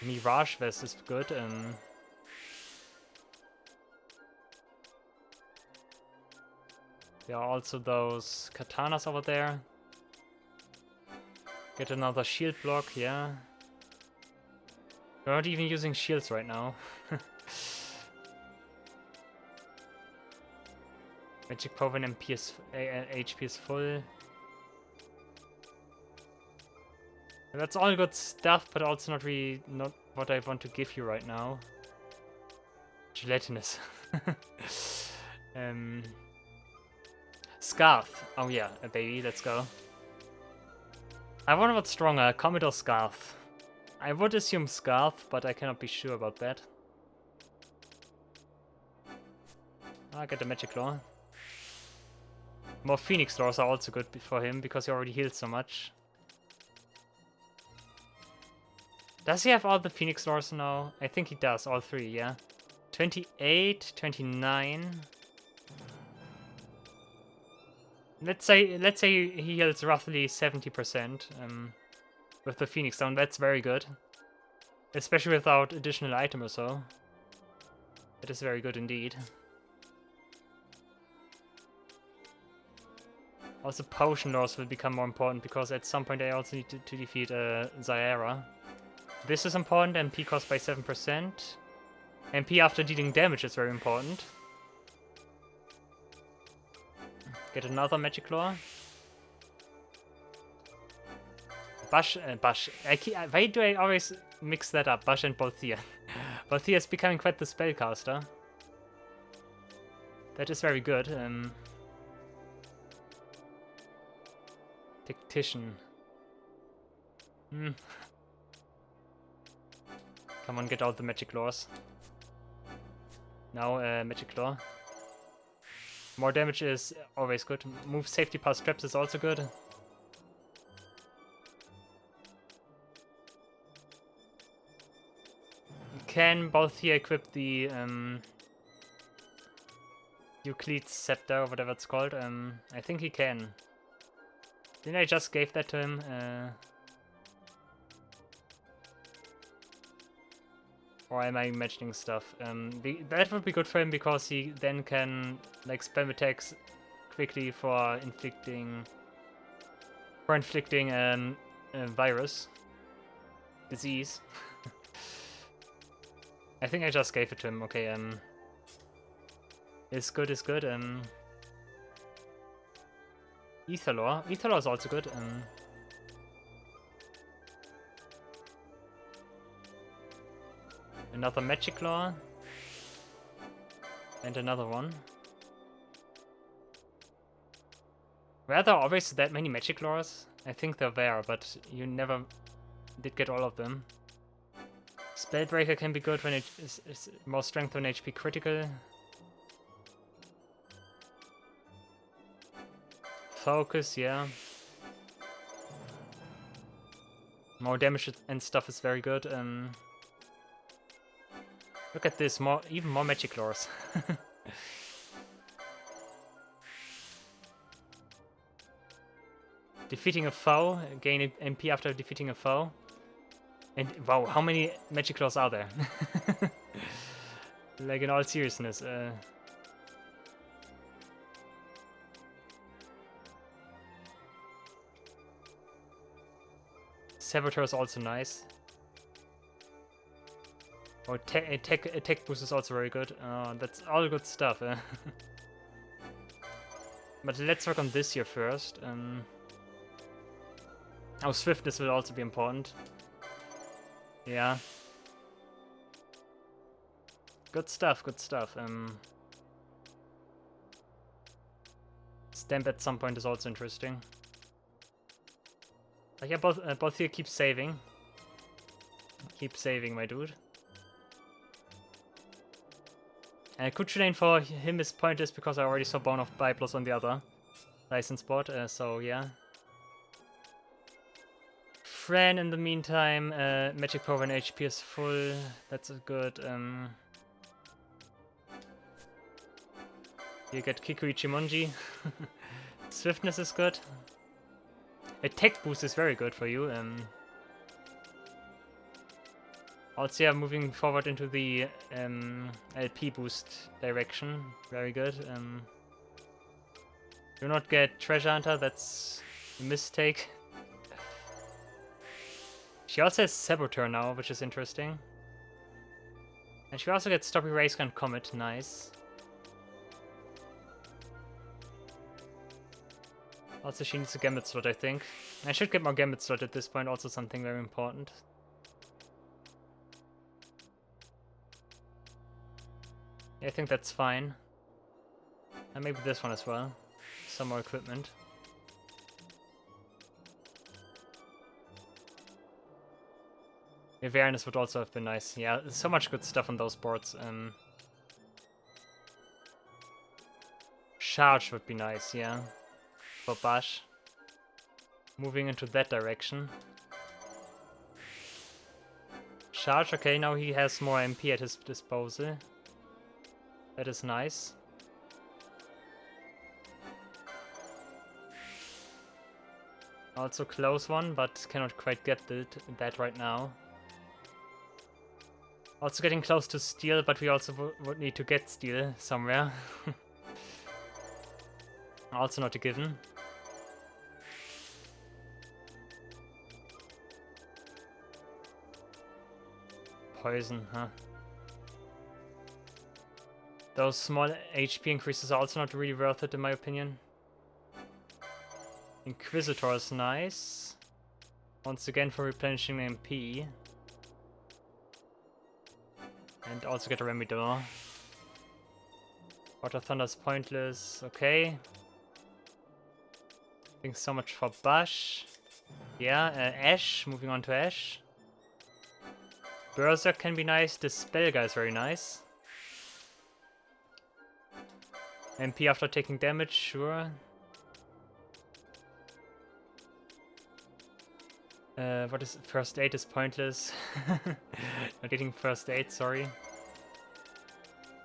Mirage Vest is good. There are also those katanas over there. Get another shield block, yeah. We're not even using shields right now. Magic Power and MP is, HP is full. That's all good stuff, but also not really not what I want to give you right now. Gelatinous. Scarf. Oh yeah, a baby, let's go. I wonder what's stronger, Comet or Scarf? I would assume Scarf, but I cannot be sure about that. I get the Magic Claw. More Phoenix Claws are also good for him, because he already healed so much. Does he have all the Phoenix Claws now? I think he does, all three, yeah. 28, 29. let's say he heals roughly 70% with the Phoenix Stone. That's very good, especially without additional item or so. That is very good indeed. Also, potion loss will become more important because at some point I also need to defeat Zaira. This is important. MP cost by 7%. MP after dealing damage is very important. Get another Magic Lore. Bash. Why do I always mix that up? Bash and Balthia. Balthia is becoming quite the spellcaster. That is very good. Tactician. Come on, get out the Magic Lores. Now, Magic Lore. More damage is always good. Move safety past traps is also good. You can both here equip the Euclid's Scepter, or whatever it's called. I think he can. Didn't I just gave that to him? Or am I imagining stuff? That would be good for him because he then can like spam attacks quickly for inflicting virus, disease. I think I just gave it to him. Okay, is good. Etherlore is also good. Another Magic Lore. And another one. Were there always that many Magic Lores? I think there were, but you never did get all of them. Spellbreaker can be good when it is more strength when HP critical. Focus, yeah. More damage and stuff is very good. Look at this, even more Magic Lores. Defeating a foe, gain MP after defeating a foe. And wow, how many Magic Lores are there? Like in all seriousness. Saboteur is also nice. Oh, attack boost is also very good. That's all good stuff. But let's work on this here first. Oh, swiftness will also be important. Yeah. Good stuff. Stamp at some point is also interesting. Yeah, both here keep saving. Keep saving, my dude. Kuchulain for him is pointless because I already saw Bone of Byblos on the other license board, so yeah. Fran, in the meantime, Magic Power when HP is full, that's good. You get Kikuichimonji. Swiftness is good. Attack boost is very good for you. Also, yeah, moving forward into the LP boost direction. Very good. Do not get Treasure Hunter, that's a mistake. She also has Saboteur now, which is interesting. And she also gets Stoppy Racegun Comet, nice. Also, she needs a Gambit slot, I think. I should get more Gambit slot at this point, also something very important. I think that's fine. And maybe this one as well. Some more equipment. Awareness would also have been nice. Yeah, so much good stuff on those boards. Charge would be nice, yeah. For Bash. Moving into that direction. Charge, okay, now he has more MP at his disposal. That is nice. Also close one, but cannot quite get that right now. Also getting close to steel, but we also would need to get steel somewhere. Also not a given. Poison, huh? Those small HP increases are also not really worth it in my opinion. Inquisitor is nice. Once again for replenishing MP. And also get a Remedor. Water Thunder is pointless. Okay. I think so much for Bush. Yeah, Ash. Moving on to Ash. Berserk can be nice. The Spell guy is very nice. MP after taking damage, sure. What is first aid is pointless. Not getting first aid, sorry.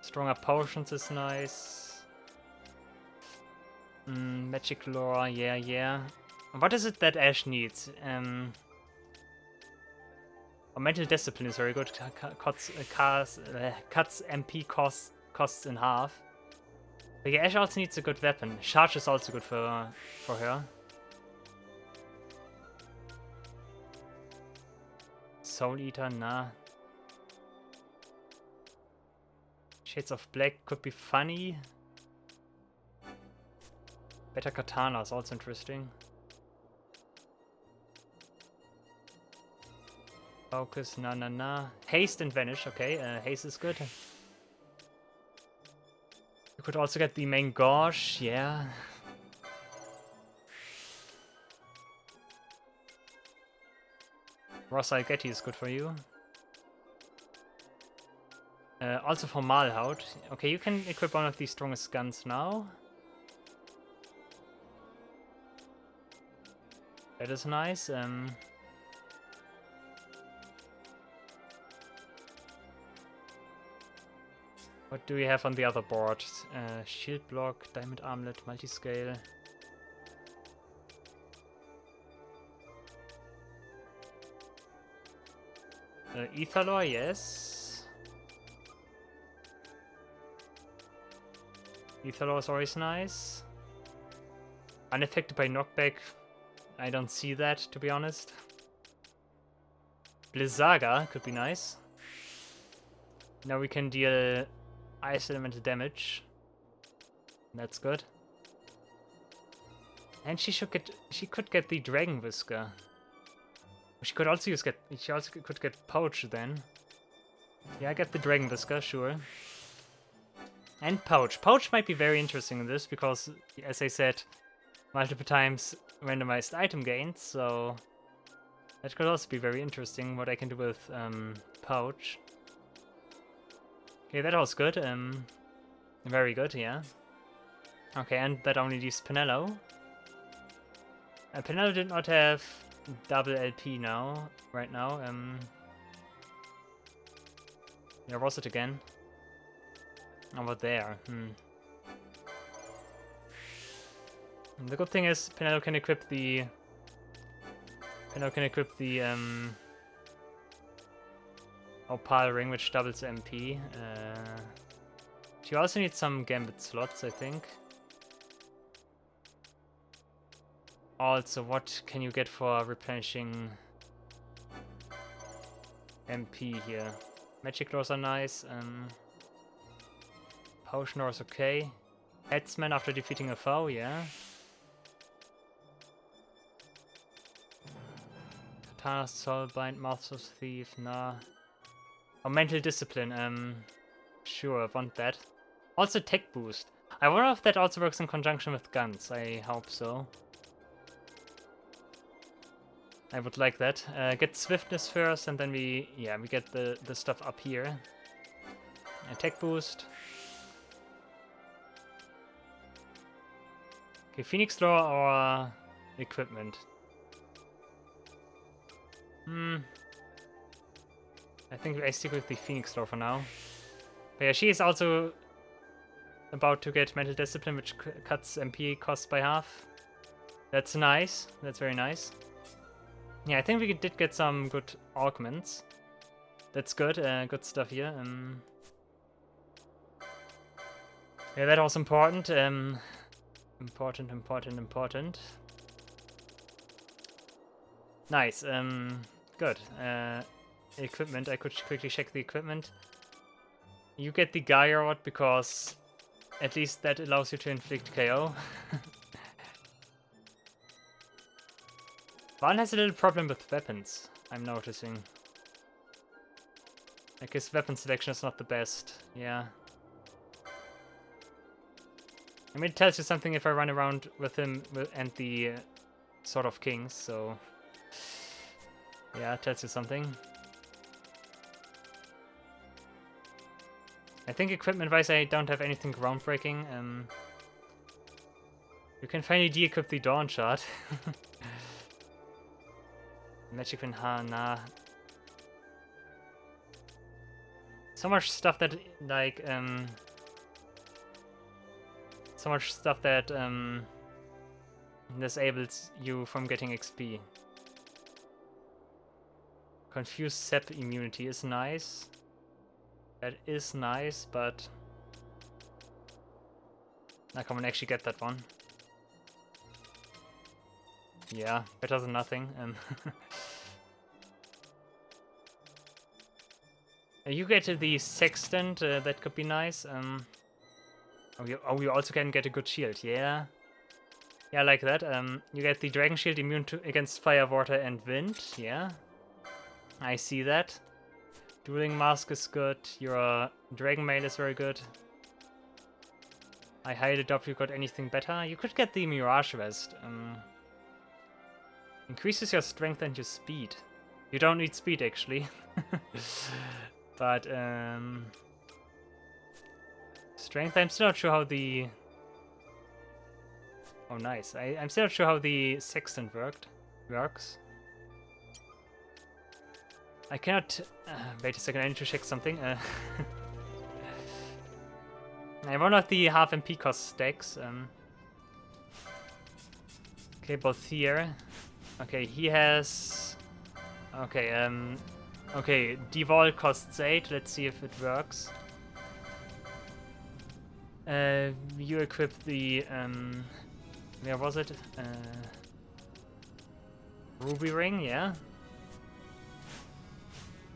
Stronger potions is nice. Magic lore, yeah. What is it that Ash needs? Mental discipline is very good. Cuts MP costs in half. But yeah, Ash also needs a good weapon. Charge is also good for her. Soul Eater, nah. Shades of Black could be funny. Better Katana is also interesting. Focus, nah. Haste and Vanish, okay. Haste is good. You could also get the main Gorge, yeah. Rosai Getty is good for you. Also for Malhaut. Okay, you can equip one of these strongest guns now. That is nice. What do we have on the other board? Shield block, diamond armlet, multiscale. Ethalor, yes. Ethalor is always nice. Unaffected by knockback. I don't see that, to be honest. Blizzaga could be nice. Now we can deal ice elemental damage. That's good. And she could get the Dragon Whisker. She could also could get Pouch then. Yeah, I get the Dragon Whisker, sure. And Pouch. Pouch might be very interesting in this because, as I said, multiple times randomized item gains, so that could also be very interesting what I can do with Pouch. Okay, that was good. Very good, yeah. Okay, and that only leaves Pinello. Pinello did not have double LP right now. Where was it again? Over there. The good thing is Pinello can equip the Opal ring, which doubles MP. She also needs some Gambit slots, I think. Also, what can you get for replenishing MP here? Magic Laws are nice. Potion Law is okay. Headsman after defeating a foe, yeah. Katana, Soulbind, Mouth of Thief, nah. Oh, Mental Discipline, sure, I want that. Also Tech Boost. I wonder if that also works in conjunction with guns. I hope so. I would like that. Get Swiftness first, and then we get the stuff up here. Attack Boost. Okay, Phoenix Law or Equipment? I think I stick with the Phoenix Law for now. But yeah, she is also about to get Mental Discipline, which cuts MP costs by half. That's nice. That's very nice. Yeah, I think we did get some good augments. That's good. Good stuff here. Yeah, that was important. Important. Nice. Good. Equipment. I could quickly check the equipment. You get the Gaia Rod because at least that allows you to inflict KO. Van has a little problem with weapons, I'm noticing. Like his weapon selection is not the best. Yeah. I mean, it tells you something if I run around with him and the Sword of Kings, so... Yeah, it tells you something. I think equipment-wise I don't have anything groundbreaking. You can finally de-equip the Dawn Shard. Magic Pin, nah. So much stuff that, like, so much stuff that, disables you from getting XP. Confused Sep immunity is nice. That is nice, but... Now come on, actually get that one. Yeah, better than nothing. You get the Sextant, that could be nice. Oh, you also can get a good shield, yeah. Yeah, I like that. You get the Dragon Shield immune against fire, water, and wind, yeah. I see that. Dueling Mask is good. Your Dragon Mail is very good. I highly doubt you got anything better. You could get the Mirage Vest. Increases your strength and your speed. You don't need speed, actually. But, strength, I'm still not sure how the... Oh, nice. I'm still not sure how the Sextant works. I cannot... wait a second, I need to check something. I run out the half MP cost stacks. Okay, both here. Okay, he has... Okay, okay, Devolve costs 8. Let's see if it works. You equip the... where was it? Ruby Ring, yeah.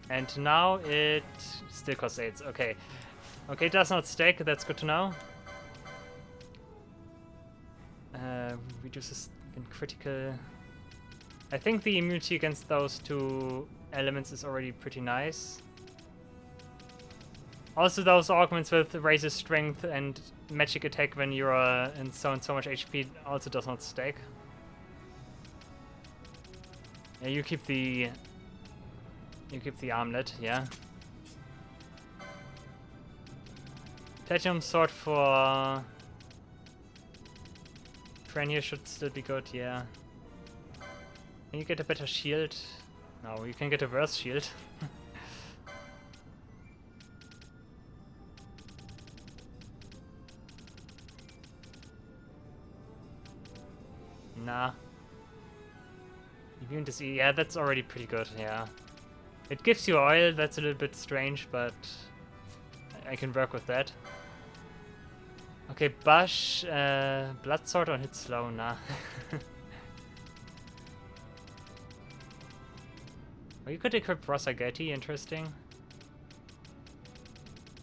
And now it still costs 8. Okay. Okay, it does not stack. That's good to know. Reduces in critical... I think the immunity against those two elements is already pretty nice. Also, those augments with raises strength and magic attack when you're in so much HP also does not stack. Yeah, you keep the armlet, yeah. Platinum sword for Fran here should still be good, yeah. Can you get a better shield? No, you can get a worse shield. Nah. Immune disease, yeah, that's already pretty good, yeah. It gives you oil, that's a little bit strange, but I can work with that. Okay, Bush, Blood Sword on hit slow, nah. Well, you could equip Rosageti, interesting.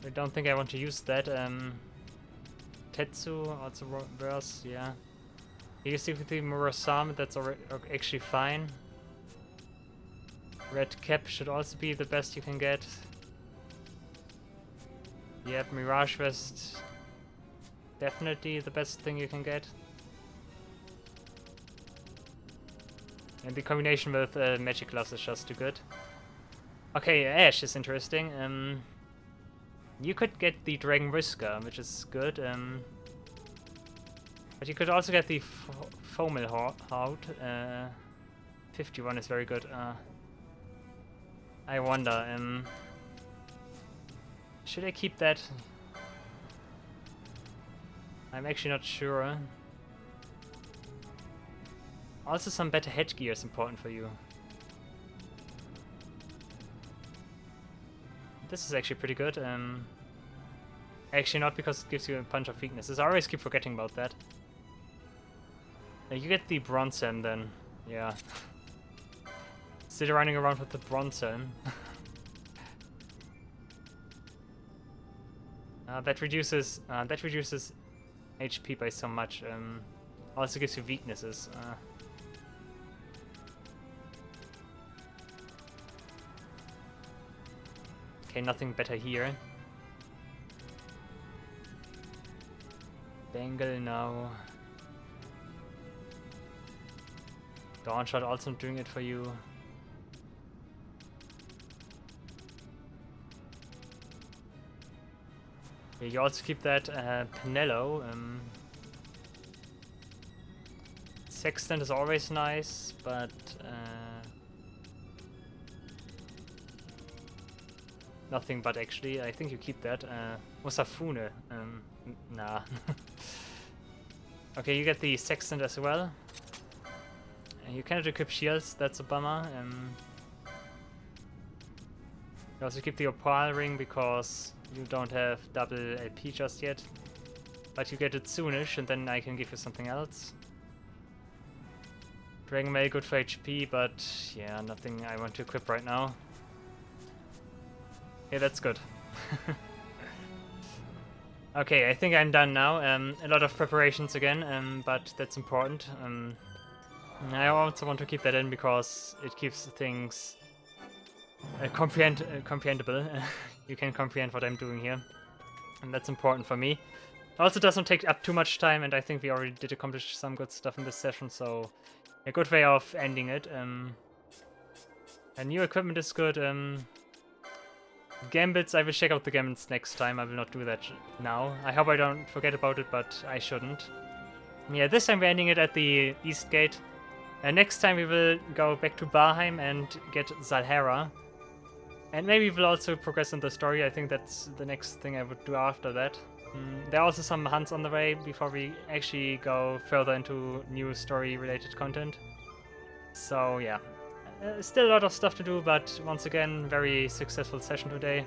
I don't think I want to use that. Tetsu, also worse, yeah. You see with the Murasame, that's already actually fine. Red Cap should also be the best you can get. Yep, Mirage Vest, definitely the best thing you can get. And the combination with Magic Gloves is just too good. Okay, Ash is interesting. You could get the Dragon Whisker, which is good. But you could also get the Foamil Hout. 51 is very good. I wonder, should I keep that? I'm actually not sure. Also, some better headgear is important for you. This is actually pretty good. Actually not, because it gives you a bunch of weaknesses. I always keep forgetting about that. You get the bronze helm then. Yeah. Still running around with the bronze helm. That reduces HP by so much. Also gives you weaknesses. Okay, nothing better here. Bangle now. Dawn Shot also doing it for you. Yeah, you also keep that Penello. Sextant is always nice, but nothing but actually. I think you keep that. Musafune. Nah. Okay, you get the Sextant as well. You cannot equip shields, that's a bummer. You also keep the Opal Ring because you don't have double LP just yet. But you get it soonish, and then I can give you something else. Dragon Mail good for HP, but yeah, nothing I want to equip right now. Yeah, that's good. Okay, I think I'm done now. A lot of preparations again, but that's important. I also want to keep that in because it keeps things comprehensible. You can comprehend what I'm doing here, and that's important for me. It also doesn't take up too much time, and I think we already did accomplish some good stuff in this session, so a good way of ending it. And new equipment is good. Gambits, I will check out the gambits next time. I will not do that now. I hope I don't forget about it, but I shouldn't. Yeah, this time we're ending it at the East Gate. Next time we will go back to Barheim and get Zalhara. And maybe we'll also progress in the story. I think that's the next thing I would do after that. There are also some hunts on the way before we actually go further into new story-related content. So yeah, still a lot of stuff to do, but once again, very successful session today.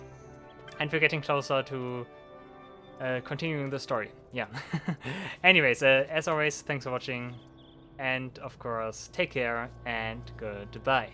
And we're getting closer to continuing the story. Yeah. Anyways, as always, thanks for watching. And of course, take care and goodbye.